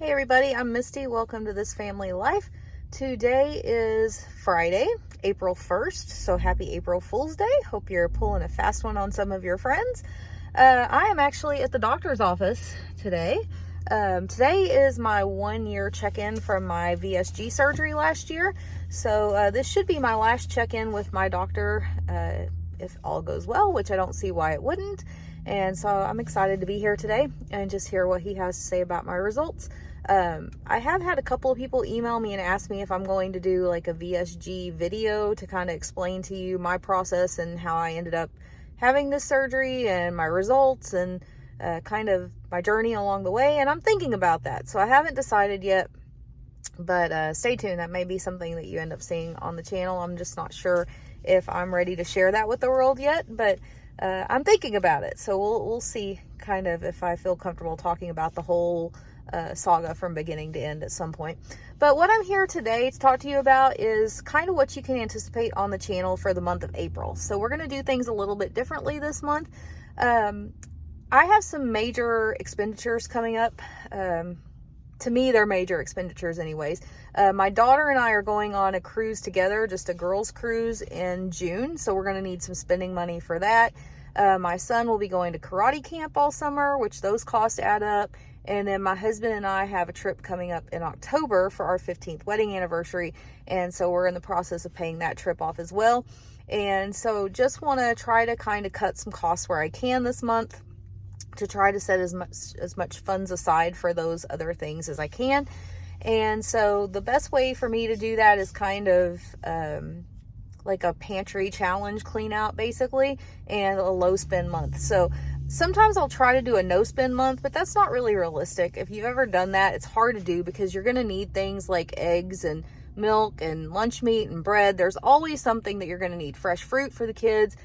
Hey everybody, I'm Misty. Welcome to This Family Life. Today is Friday, April 1st, so happy April Fool's Day. Hope you're pulling a fast one on some of your friends. I am actually at the doctor's office today. Today is my 1-year check-in from my VSG surgery last year, so this should be my last check-in with my doctor if all goes well, which I don't see why it wouldn't. And so I'm excited to be here today and just hear what he has to say about my results. I have had a couple of people email me and ask me if I'm going to do like a VSG video to kind of explain to you my process and how I ended up having this surgery and my results and kind of my journey along the way. And I'm thinking about that. So I haven't decided yet, but stay tuned. That may be something that you end up seeing on the channel. I'm just not sure if I'm ready to share that with the world yet, but I'm thinking about it. So we'll see kind of if I feel comfortable talking about the whole saga from beginning to end at some point. But what I'm here today to talk to you about is kind of what you can anticipate on the channel for the month of April. So we're going to do things a little bit differently this month. I have some major expenditures coming up. To me, they're major expenditures anyways. My daughter and I are going on a cruise together, just a girls cruise in June. So we're going to need some spending money for that. My son will be going to karate camp all summer, which those costs add up. And then my husband and I have a trip coming up in October for our 15th wedding anniversary. And so we're in the process of paying that trip off as well. And so just want to try to kind of cut some costs where I can this month to try to set as much funds aside for those other things as I can. And so the best way for me to do that is kind of like a pantry challenge clean out basically, and a low spend month. So sometimes I'll try to do a no spend month, but that's not really realistic. If you've ever done that, it's hard to do because you're going to need things like eggs and milk and lunch meat and bread. There's always something that you're going to need. Fresh fruit for the kids.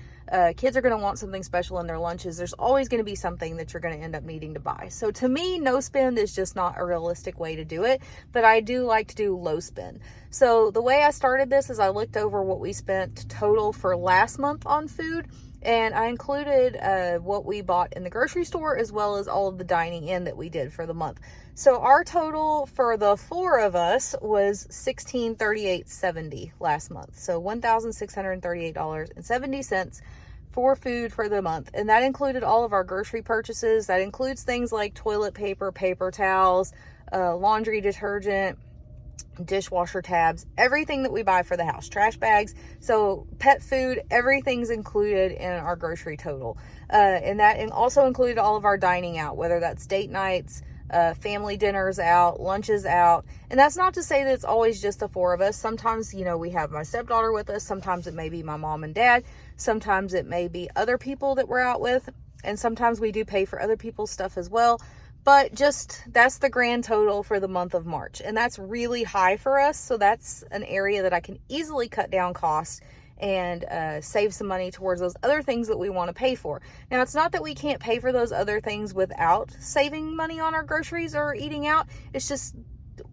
Kids are going to want something special in their lunches. There's always going to be something that you're going to end up needing to buy. So to me, no spend is just not a realistic way to do it, but I do like to do low spend. So the way I started this is I looked over what we spent total for last month on food, and I included what we bought in the grocery store as well as all of the dining in that we did for the month. So our total for the four of us was $1,638.70 last month. So $1,638.70 for food for the month. And that included all of our grocery purchases. That includes things like toilet paper, paper towels, laundry detergent, dishwasher tabs, everything that we buy for the house, trash bags. So pet food, everything's included in our grocery total. And that also included all of our dining out, whether that's date nights, family dinners out, lunches out. And that's not to say that it's always just the four of us. Sometimes, we have my stepdaughter with us. Sometimes it may be my mom and dad. Sometimes it may be other people that we're out with. And sometimes we do pay for other people's stuff as well. But that's the grand total for the month of March. And that's really high for us. So that's an area that I can easily cut down costs and save some money towards those other things that we want to pay for. Now, it's not that we can't pay for those other things without saving money on our groceries or eating out. It's just,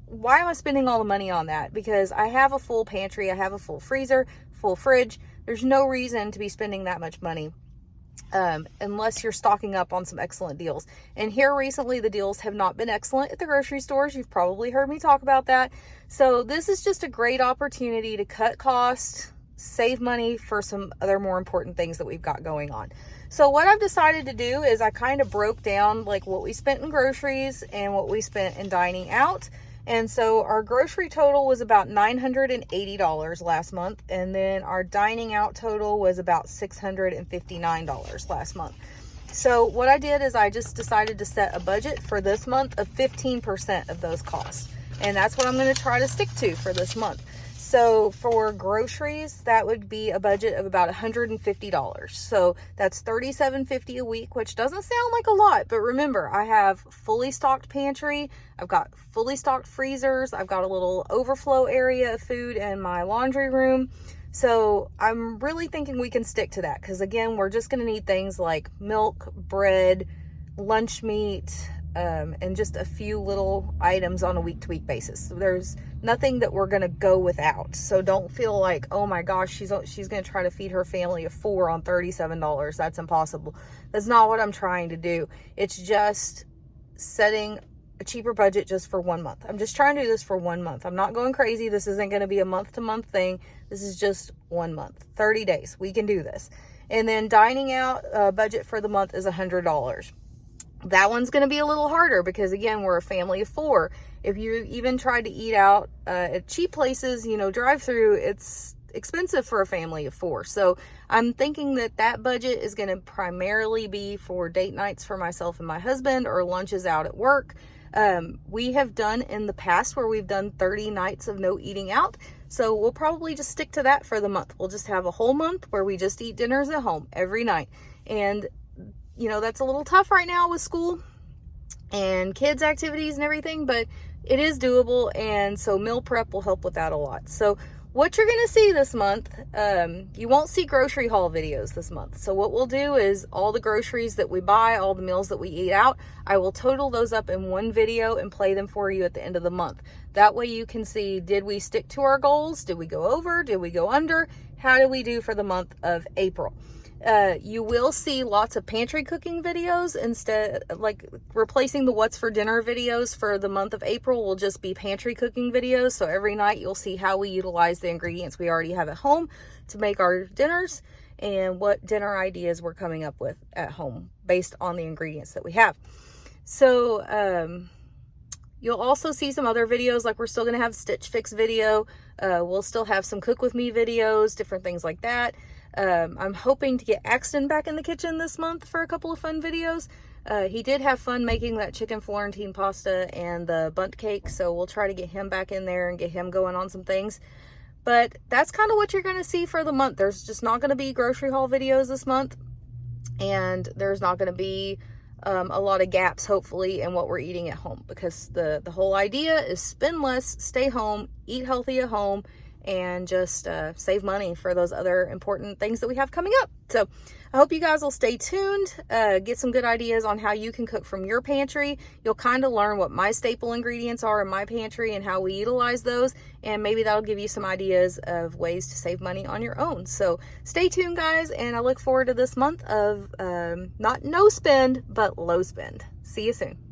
why am I spending all the money on that? Because I have a full pantry, I have a full freezer, full fridge. There's no reason to be spending that much money unless you're stocking up on some excellent deals. And here recently, the deals have not been excellent at the grocery stores. You've probably heard me talk about that. So this is just a great opportunity to cut costs, save money for some other more important things that we've got going on. So what I've decided to do is I kind of broke down like what we spent in groceries and what we spent in dining out. And so our grocery total was about $980 last month. And then our dining out total was about $659 last month. So what I did is I just decided to set a budget for this month of 15% of those costs. And that's what I'm going to try to stick to for this month. So for groceries, that would be a budget of about $150. So that's $37.50 a week, which doesn't sound like a lot, but remember, I have fully stocked pantry. I've got fully stocked freezers. I've got a little overflow area of food in my laundry room. So I'm really thinking we can stick to that because again, we're just going to need things like milk, bread, lunch meat, and just a few little items on a week-to-week basis. So there's nothing that we're going to go without. So don't feel like, oh my gosh, she's going to try to feed her family of 4 on $37. That's impossible. That's not what I'm trying to do. It's just setting a cheaper budget just for 1 month. I'm just trying to do this for 1 month. I'm not going crazy. This isn't going to be a month-to-month thing. This is just 1 month, 30 days. We can do this. And then dining out budget for the month is $100. That one's going to be a little harder because, again, we're a family of 4. If you even try to eat out at cheap places, drive-through, it's expensive for a family of 4. So I'm thinking that budget is going to primarily be for date nights for myself and my husband, or lunches out at work. We have done in the past where we've done 30 nights of no eating out. So we'll probably just stick to that for the month. We'll just have a whole month where we just eat dinners at home every night. And, that's a little tough right now with school and kids' activities and everything, but it is doable. And so meal prep will help with that a lot. So what you're going to see this month, you won't see grocery haul videos this month. So what we'll do is all the groceries that we buy, all the meals that we eat out, I will total those up in one video and play them for you at the end of the month. That way you can see, did we stick to our goals? Did we go over? Did we go under? How did we do for the month of April? You will see lots of pantry cooking videos instead, like replacing the what's for dinner videos for the month of April will just be pantry cooking videos. So every night you'll see how we utilize the ingredients we already have at home to make our dinners and what dinner ideas we're coming up with at home based on the ingredients that we have. So, you'll also see some other videos, like we're still going to have Stitch Fix video. We'll still have some Cook With Me videos, different things like that. I'm hoping to get Axton back in the kitchen this month for a couple of fun videos. He did have fun making that chicken Florentine pasta and the bundt cake, so we'll try to get him back in there and get him going on some things. But that's kind of what you're going to see for the month. There's just not going to be grocery haul videos this month, and there's not going to be a lot of gaps, hopefully, in what we're eating at home, because the whole idea is spend less, stay home, eat healthy at home, and just save money for those other important things that we have coming up. So I hope you guys will stay tuned, get some good ideas on how you can cook from your pantry. You'll kind of learn what my staple ingredients are in my pantry and how we utilize those, and maybe that'll give you some ideas of ways to save money on your own. So stay tuned, guys, and I look forward to this month of not no spend, but low spend. See you soon.